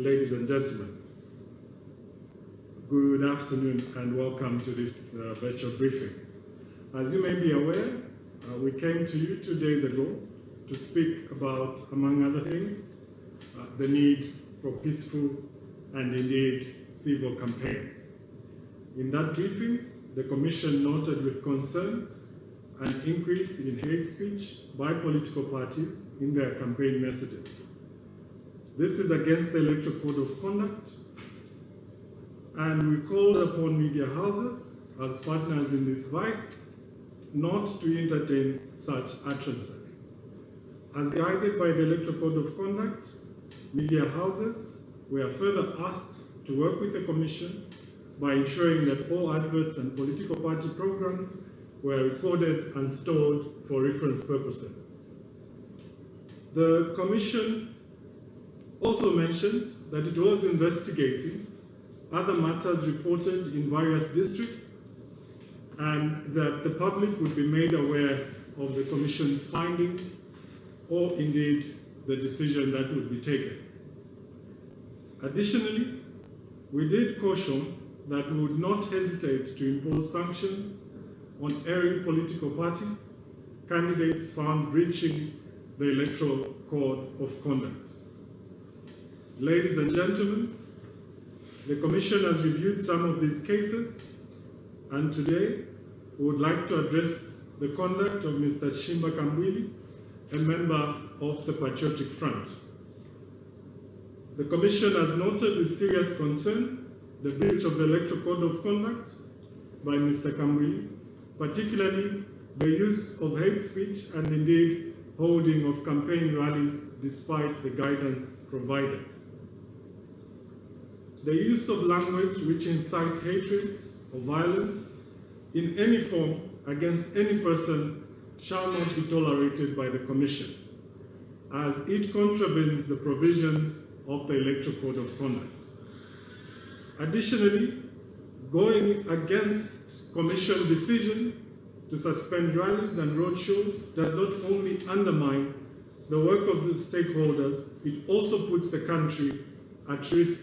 ladies and gentlemen. Good afternoon and welcome to this virtual briefing. As you may be aware, we came to you 2 days ago to speak about, among other things, the need for peaceful and indeed civil campaigns. In that briefing, the Commission noted with concern an increase in hate speech by political parties in their campaign messages. This is against the Electoral Code of Conduct, and we called upon media houses as partners in this vice not to entertain such utterances. As guided by the Electoral Code of Conduct, media houses were further asked to work with the Commission by ensuring that all adverts and political party programs were recorded and stored for reference purposes. The Commission also mentioned that it was investigating other matters reported in various districts and that the public would be made aware of the Commission's findings or indeed the decision that would be taken. Additionally, we did caution that we would not hesitate to impose sanctions on erring political parties, candidates found breaching the Electoral Code of Conduct. Ladies and gentlemen, the Commission has reviewed some of these cases, and today we would like to address the conduct of Mr. Chishimba Kambwili, a member of the Patriotic Front. The Commission has noted with serious concern the breach of the Electoral Code of Conduct by Mr. Kambwili, particularly the use of hate speech and indeed holding of campaign rallies despite the guidance provided. The use of language which incites hatred or violence in any form against any person shall not be tolerated by the Commission, as it contravenes the provisions of the Electoral Code of Conduct. Additionally, going against Commission decision to suspend rallies and roadshows does not only undermine the work of the stakeholders, it also puts the country at risk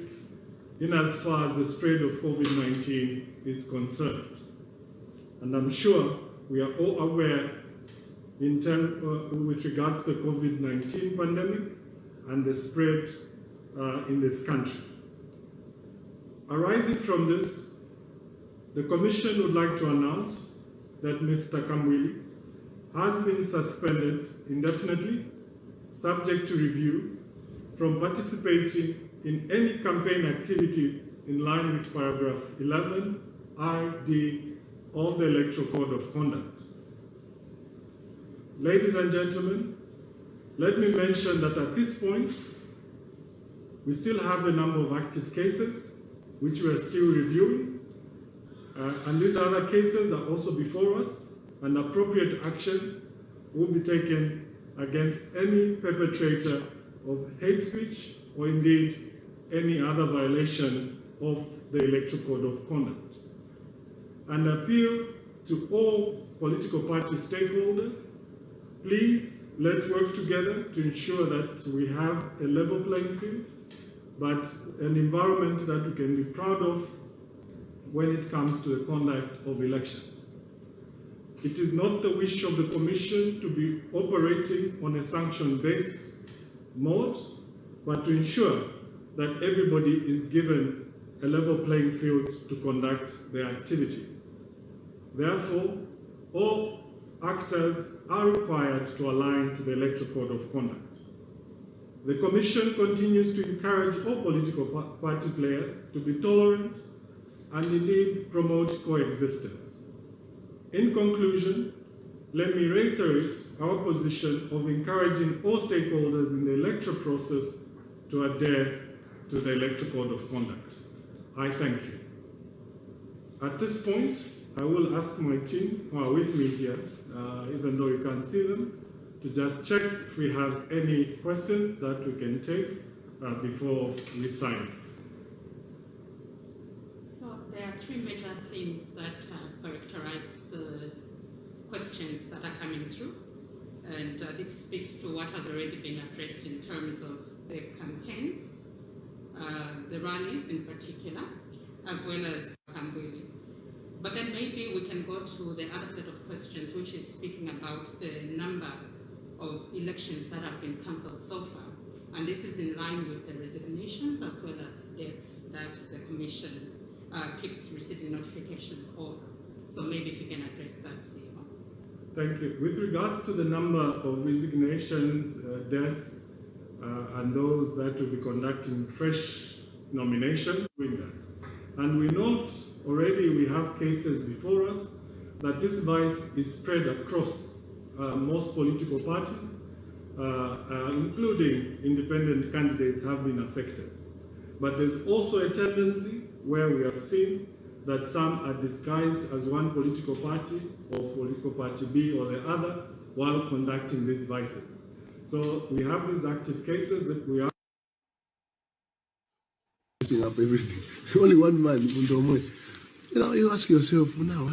in as far as the spread of COVID-19 is concerned. And I'm sure we are all aware with regards to the COVID-19 pandemic and the spread in this country. Arising from this, the Commission would like to announce that Mr. Kambwili has been suspended indefinitely, subject to review, from participating in any campaign activities in line with paragraph 11 ID of the Electoral Code of Conduct. Ladies and gentlemen, let me mention that at this point, we still have a number of active cases which we are still reviewing, and these other cases are also before us, and appropriate action will be taken against any perpetrator of hate speech or indeed any other violation of the Electoral Code of Conduct. And appeal to all political party stakeholders, please let's work together to ensure that we have a level playing field, but an environment that we can be proud of when it comes to the conduct of elections. It is not the wish of the Commission to be operating on a sanction-based mode, but to ensure that everybody is given a level playing field to conduct their activities. Therefore, all actors are required to align to the Electoral Code of Conduct. The Commission continues to encourage all political party players to be tolerant and indeed promote coexistence. In conclusion, let me reiterate our position of encouraging all stakeholders in the electoral process to adhere to the Electoral Code of Conduct. I thank you. At this point, I will ask my team who are with me here, even though you can't see them, to just check if we have any questions that we can take before we sign. So there are three major themes that characterize the questions that are coming through. And this speaks to what has already been addressed in terms of the campaigns, the rallies in particular, as well as Kambwili. But then maybe we can go to the other set of questions, which is speaking about the number of elections that have been cancelled so far. And this is in line with the resignations as well as deaths that the Commission keeps receiving notifications of. So maybe if you can address that, CEO. Thank you. With regards to the number of resignations, deaths, and those that will be conducting fresh nomination, doing that. And we note already we have cases before us that this vice is spread across most political parties, including independent candidates have been affected. But there's also a tendency where we have seen that some are disguised as one political party or political party B or the other while conducting these vices. So we have these active cases that we are up everything. Only one man. You know, you ask yourself now,